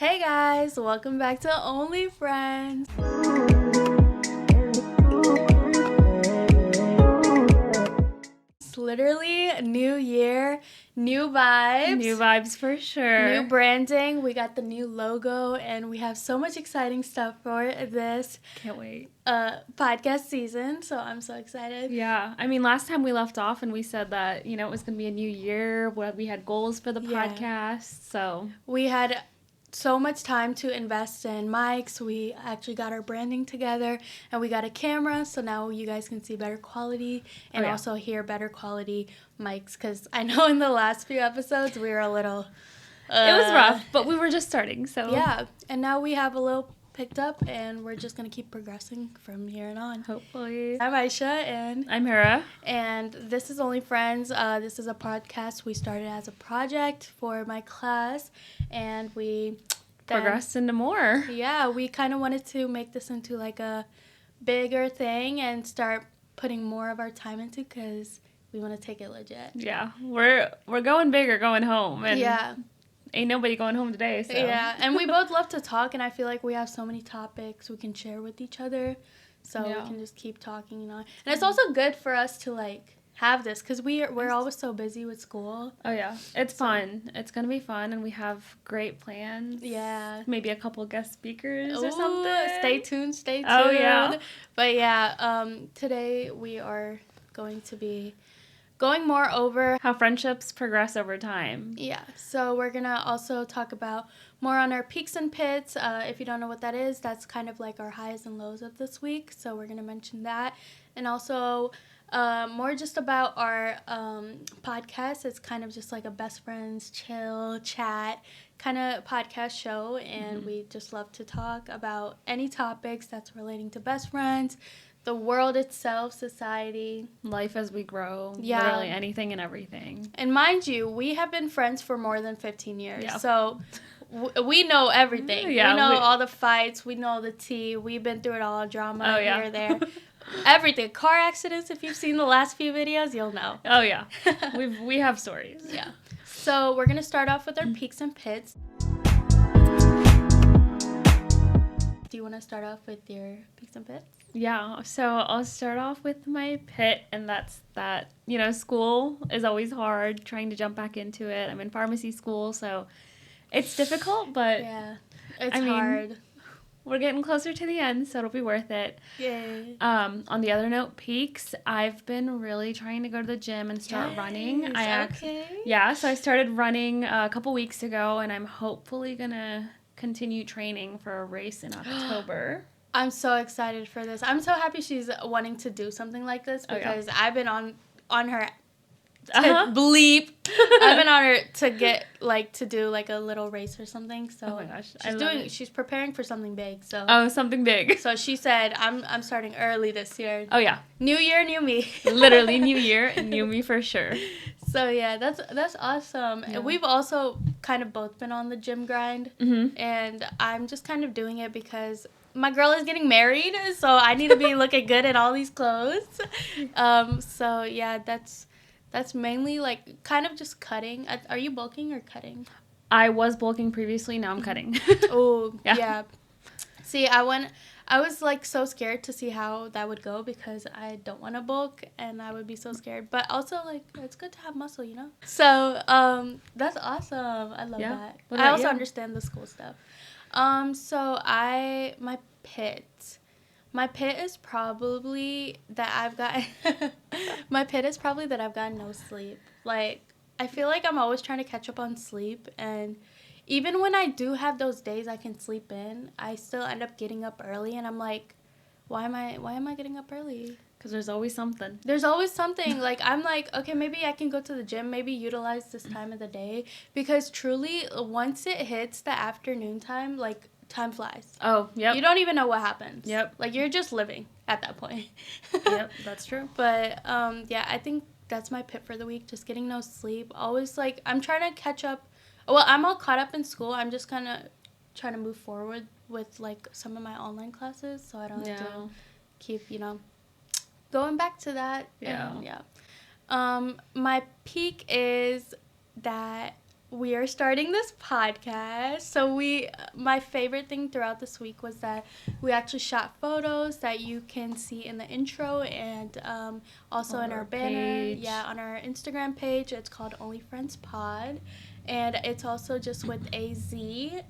Hey guys, welcome back to Only Friends. It's literally a new year, new vibes. New vibes for sure. New branding. We got the new logo and we have so much exciting stuff for this Can't wait. podcast season. So I'm so excited. Yeah. I mean, last time we left off and we said that, it was going to be a new year. We had goals for the podcast. So we had so much time to invest in mics. We actually got our branding together and we got a camera, so now you guys can see better quality and also hear better quality mics, because I know in the last few episodes we were a little it was rough, but we were just starting. So yeah, and now we have a little picked up and we're just gonna keep progressing from here and on, hopefully. I'm Aisha and I'm Hera, and this is Only Friends. This is a podcast we started as a project for my class, and we progressed into more. Yeah, we kind of wanted to make this into like a bigger thing and start putting more of our time into, because we want to take it legit. Yeah, we're going big or going home, and yeah, ain't nobody going home today. So yeah, and we both love to talk, and I feel like we have so many topics we can share with each other, so we can just keep talking, And it's also good for us to like have this, because we're always so busy with school. Oh yeah, it's fun. It's gonna be fun, and we have great plans. Yeah, maybe a couple guest speakers or something. Stay tuned. Oh yeah. But yeah, today we are going to be going more over how friendships progress over time. Yeah, so we're gonna also talk about more on our peaks and pits. If you don't know what that is, that's kind of like our highs and lows of this week, so we're gonna mention that. And also more just about our podcast. It's kind of just like a best friends chill chat kind of podcast show, and we just love to talk about any topics that's relating to best friends, the world itself, society, life as we grow, literally anything and everything. And mind you, we have been friends for more than 15 years, so we know everything. We know all the fights, we know the tea, we've been through it all, drama here, there. Everything. Car accidents, if you've seen the last few videos, you'll know. Oh, yeah. we have stories. Yeah. So we're going to start off with our peaks and pits. Do you want to start off with your peaks and pits? Yeah. So I'll start off with my pit, and that's that, school is always hard, trying to jump back into it. I'm in pharmacy school, so it's difficult, but yeah, it's hard. We're getting closer to the end, so it'll be worth it. Yay. On the other note, peaks, I've been really trying to go to the gym and start running. Yeah, so I started running a couple weeks ago, and I'm hopefully going to continue training for a race in October. I'm so excited for this. I'm so happy she's wanting to do something like this, because I've been on her bleep. I've been on her to get to do like a little race or something. So oh my gosh, she's preparing for something big. So something big. So she said, I'm starting early this year. Oh yeah, new year, new me. Literally new year, new me for sure. So yeah, that's awesome. Yeah. We've also kind of both been on the gym grind, and I'm just kind of doing it because my girl is getting married, so I need to be looking good in all these clothes. So yeah, that's mainly kind of just cutting. Are you bulking or cutting? I was bulking previously, now I'm cutting. Oh, yeah. See, I was so scared to see how that would go, because I don't want to bulk and I would be so scared. But also it's good to have muscle, So that's awesome. I love that. I also understand the school stuff. So my pit. My pit is probably that I've gotten no sleep. I feel like I'm always trying to catch up on sleep, and even when I do have those days I can sleep in, I still end up getting up early, and I'm like, why am I getting up early? Because there's always something. I'm like, okay, maybe I can go to the gym, maybe utilize this time of the day, because truly once it hits the afternoon time, time flies. Oh, yep. You don't even know what happens. Yep. You're just living at that point. Yep, that's true. But, yeah, I think that's my pit for the week, just getting no sleep. Always, I'm trying to catch up. Well, I'm all caught up in school. I'm just kind of trying to move forward with, some of my online classes, so I don't have to keep, going back to that. Yeah. And, yeah. My peak is that we are starting this podcast. So my favorite thing throughout this week was that we actually shot photos that you can see in the intro and also on in our banner. Page. Yeah, on our Instagram page. It's called Only Friends Pod. And it's also just with AZ,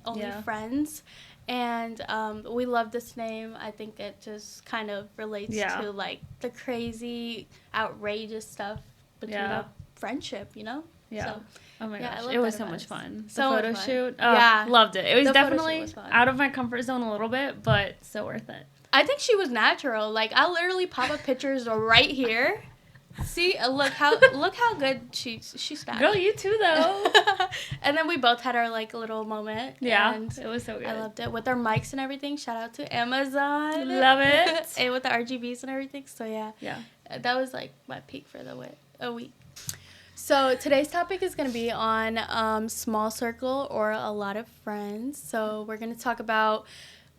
Only Friends. And we love this name. I think it just kind of relates to, like, the crazy, outrageous stuff between a friendship, you know? Yeah. So, oh my gosh. It was so much fun. So the photo shoot. Oh, loved it. It was definitely out of my comfort zone a little bit, but so worth it. I think she was natural. Like, I literally pop up pictures right here. See, look how good she snapped. Girl, you too though. And then we both had our like little moment. Yeah, and it was so good. I loved it with our mics and everything. Shout out to Amazon. Love it. And with the RGBs and everything. So yeah, that was like my peak for the week. So today's topic is going to be on small circle or a lot of friends. So we're going to talk about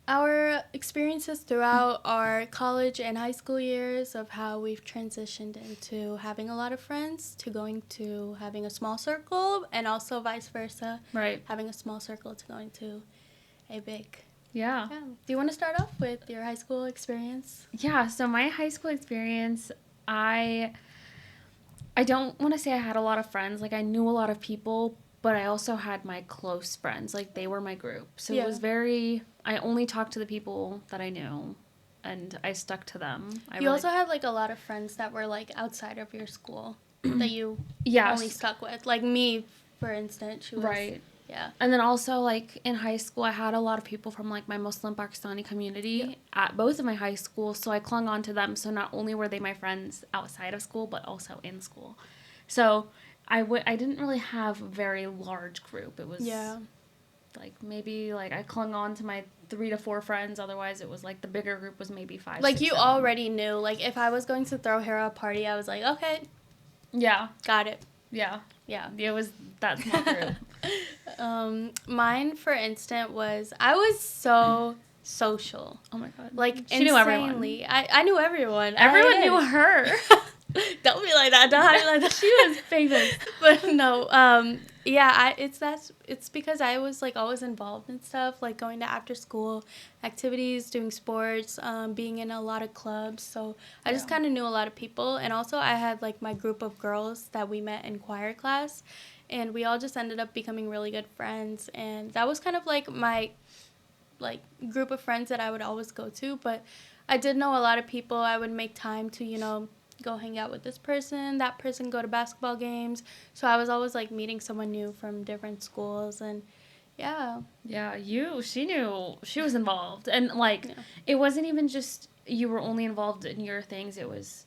our experiences throughout our college and high school years of how we've transitioned into having a lot of friends to going to having a small circle, and also vice versa. Right. Having a small circle to going to a big. Yeah. Do you want to start off with your high school experience? Yeah, so my high school experience, I don't want to say I had a lot of friends. Like, I knew a lot of people, but I also had my close friends. Like, they were my group. So it was I only talked to the people that I knew, and I stuck to them. You also had, like, a lot of friends that were, like, outside of your school that you only stuck with. Like, me, for instance. She was, right. Yeah. And then also, like, in high school, I had a lot of people from, like, my Muslim Pakistani community at both of my high schools, so I clung on to them. So not only were they my friends outside of school, but also in school. So I didn't really have a very large group. It was, like, maybe, like, I clung on to my 3 to 4 friends. Otherwise, it was, like, the bigger group was maybe 5, like, 6, you 7. already knew. Like, if I was going to throw Hera a party, I was like, okay. Yeah. Got it. Yeah. Yeah. It was that small group. Mine, for instance, was I was so social. Oh, my God. Like, she knew everyone. I knew everyone. Everyone knew her. Don't be like that. Don't hide like that. She was famous. But no, it's because I was, like, always involved in stuff, like going to after school activities, doing sports, being in a lot of clubs. So I just kind of knew a lot of people. And also I had, like, my group of girls that we met in choir class, and we all just ended up becoming really good friends. And that was kind of like my, like, group of friends that I would always go to. But I did know a lot of people. I would make time to, you know, go hang out with this person, that person, go to basketball games. So I was always, like, meeting someone new from different schools. And she knew she was involved. And, like, it wasn't even just you were only involved in your things. It was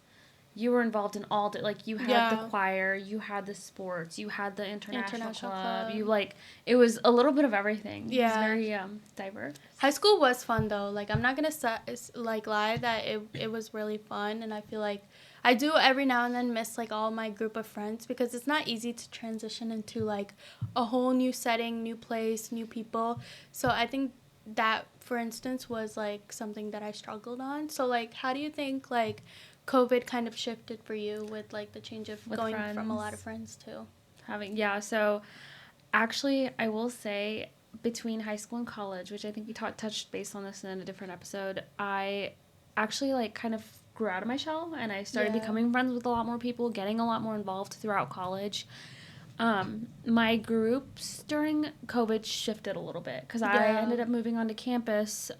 you were involved in all like, you had the choir, you had the sports, you had the international club. You, like, it was a little bit of everything. It was very diverse. High school was fun, though. Like, I'm not gonna lie that it was really fun. And I feel like I do every now and then miss, like, all my group of friends, because it's not easy to transition into, like, a whole new setting, new place, new people. So I think that, for instance, was, like, something that I struggled on. So, like, how do you think, like, COVID kind of shifted for you with, like, the change of going from a lot of friends to so actually I will say between high school and college, which I think we touched base on this in a different episode, I actually, like, kind of grew out of my shell, and I started becoming friends with a lot more people, getting a lot more involved throughout college. My groups during COVID shifted a little bit, because I ended up moving onto campus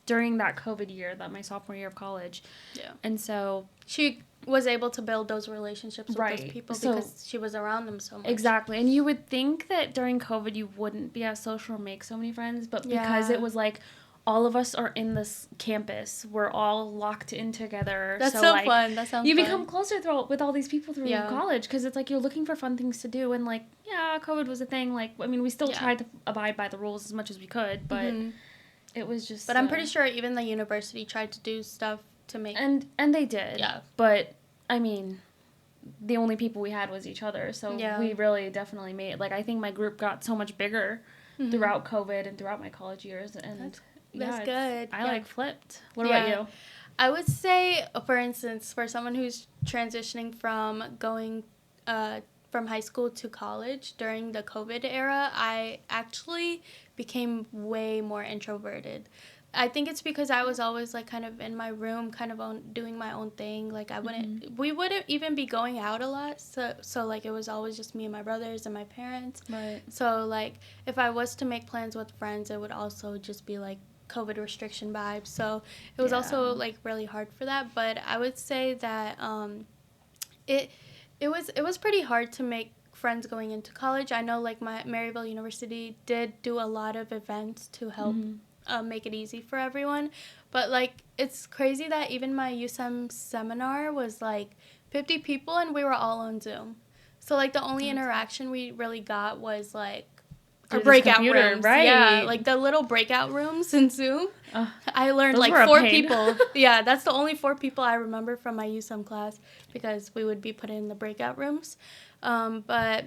during that COVID year, my sophomore year of college. Yeah. And so she was able to build those relationships with those people because she was around them so much. Exactly. And you would think that during COVID you wouldn't be as social or make so many friends, but because it was, like, all of us are in this campus. We're all locked in together. That's so like, fun. That sounds you fun. become closer with all these people through college, because it's like you're looking for fun things to do. And, like, COVID was a thing. Like, I mean, we still tried to abide by the rules as much as we could, but it was just... But I'm pretty sure even the university tried to do stuff to make... And they did. Yeah. But, I mean, the only people we had was each other. So we really definitely made... Like, I think my group got so much bigger throughout COVID and throughout my college years. And... That's good. I, like, flipped. What about you? I would say, for instance, for someone who's transitioning from from high school to college during the COVID era, I actually became way more introverted. I think it's because I was always like kind of in my room, kind of doing my own thing. Like we wouldn't even be going out a lot. So like it was always just me and my brothers and my parents. Right. So like if I was to make plans with friends, it would also just be like COVID restriction vibes. So it was also like really hard for that. But I would say that it was pretty hard to make friends going into college. I know like my Maryville University did do a lot of events to help make it easy for everyone. But like it's crazy that even my USM seminar was like 50 people and we were all on Zoom. So like the only interaction we really got was like our breakout rooms. Right. Yeah, like the little breakout rooms in Zoom. I learned like 4 people. Yeah, that's the only 4 people I remember from my USM class because we would be put in the breakout rooms. But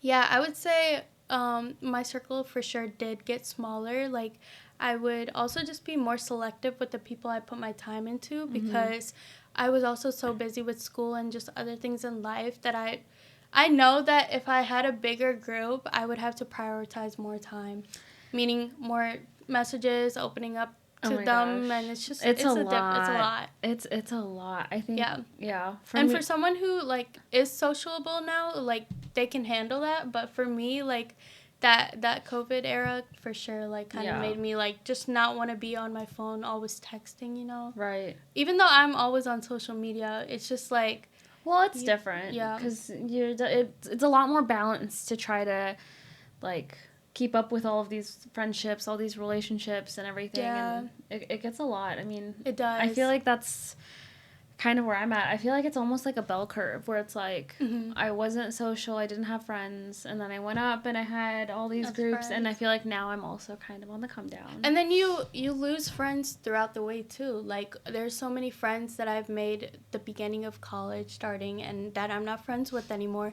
yeah, I would say my circle for sure did get smaller. Like I would also just be more selective with the people I put my time into because I was also so busy with school and just other things in life that I know that if I had a bigger group, I would have to prioritize more time, meaning more messages, opening up to them, and it's just it's a lot. It's a lot. I think. Yeah. For someone who like is sociable now, like they can handle that. But for me, like that COVID era for sure, like kind of made me like just not want to be on my phone, always texting. You know. Right. Even though I'm always on social media, it's just like. Well, it's different. Yeah. Because it's a lot more balanced to try to, like, keep up with all of these friendships, all these relationships and everything. Yeah. And it gets a lot. I mean. It does. I feel like that's kind of where I'm at. I feel like it's almost like a bell curve where it's like I wasn't social, I didn't have friends, and then I went up and I had all these groups friends. And I feel like now I'm also kind of on the come down. And then you lose friends throughout the way too. Like there's so many friends that I've made at the beginning of college starting and that I'm not friends with anymore,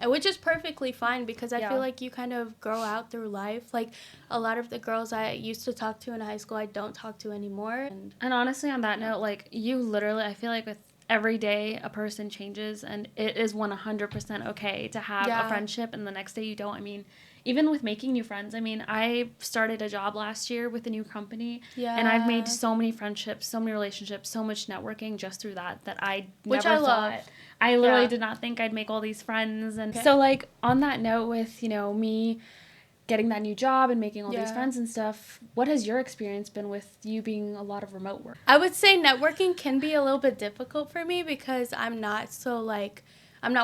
which is perfectly fine because I feel like you kind of grow out through life. Like a lot of the girls I used to talk to in high school I don't talk to anymore. And honestly on that note, like you literally, I feel like with every day a person changes and it is 100% okay to have a friendship and the next day you don't. I mean, even with making new friends, I mean, I started a job last year with a new company and I've made so many friendships, so many relationships, so much networking just through that I never thought. I literally did not think I'd make all these friends. And so like on that note with, you know, me getting that new job and making all these friends and stuff, what has your experience been with you being a lot of remote work? I would say networking can be a little bit difficult for me because I'm not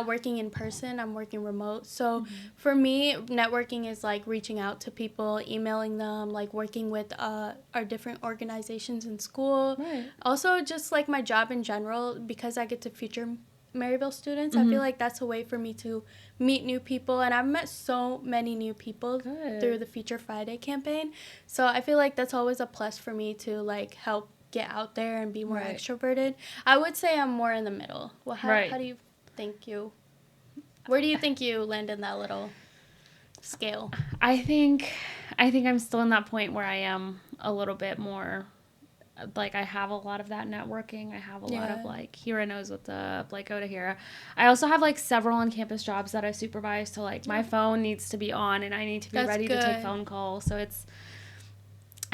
working in person, I'm working remote. So for me, networking is like reaching out to people, emailing them, like working with our different organizations in school. Right. Also just like my job in general, because I get to feature Maryville students, I feel like that's a way for me to meet new people, and I've met so many new people through the Feature Friday campaign, so I feel like that's always a plus for me to like help get out there and be more extroverted. I would say I'm more in the middle. Well, how do you think where do you think you land in that little scale? I think I'm still in that point where I am a little bit more like I have a lot of that networking. I have a lot of like Hira knows what's up, like go to Hira. I also have like several on-campus jobs that I supervise, so like my phone needs to be on and I need to be ready to take phone calls. So it's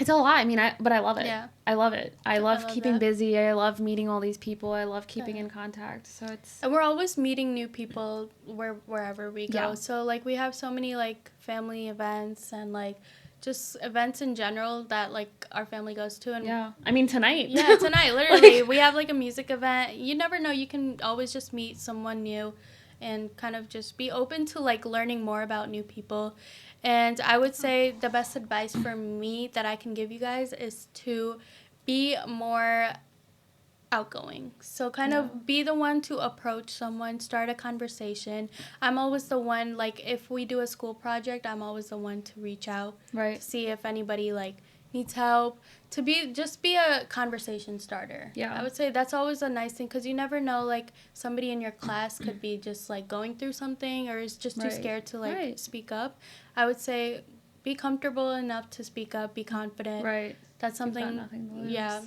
a lot. I mean, but I love it. Yeah. I love it. I love keeping busy. I love meeting all these people. I love keeping in contact. So and we're always meeting new people wherever we go. Yeah. So like we have so many like family events and like just events in general that like our family goes to. And I mean tonight literally we have like a music event. You never know, you can always just meet someone new and kind of just be open to like learning more about new people. And I would say the best advice for me that I can give you guys is to be more outgoing. So kind of be the one to approach someone, start a conversation. I'm always the one, like if we do a school project, I'm always the one to reach out to see if anybody like needs help, to be a conversation starter. Yeah, I would say that's always a nice thing because you never know, like somebody in your class could be just like going through something or is just too scared to like speak up. I would say be comfortable enough to speak up, be confident. Right. That's something. You've got nothing to lose. Yeah,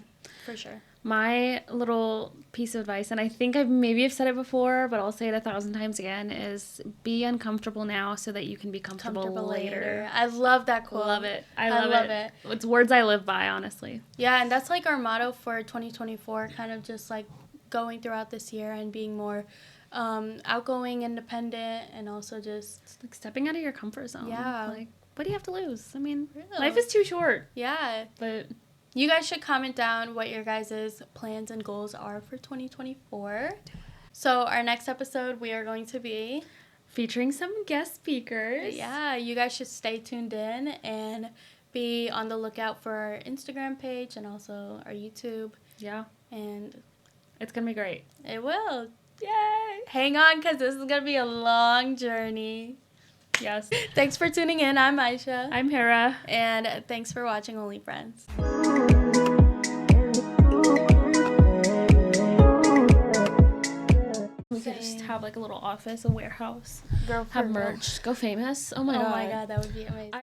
for sure. My little piece of advice, and I think I've said it before, but I'll say it 1,000 times again, is be uncomfortable now so that you can be comfortable later. I love that quote. Love it. I love it. It's words I live by, honestly. Yeah, and that's like our motto for 2024, kind of just like going throughout this year and being more outgoing, independent, and also just like stepping out of your comfort zone. Yeah. Like, what do you have to lose? I mean, really? Life is too short. Yeah. But you guys should comment down what your guys' plans and goals are for 2024. So our next episode, we are going to be featuring some guest speakers. Yeah, you guys should stay tuned in and be on the lookout for our Instagram page and also our YouTube. Yeah. And it's going to be great. It will. Yay! Hang on, because this is going to be a long journey. Yes. Thanks for tuning in. I'm Aisha. I'm Hera. And thanks for watching Only Friends. We could just have like a little office, a warehouse. Have merch. Go famous. Oh my god. Oh my god, that would be amazing.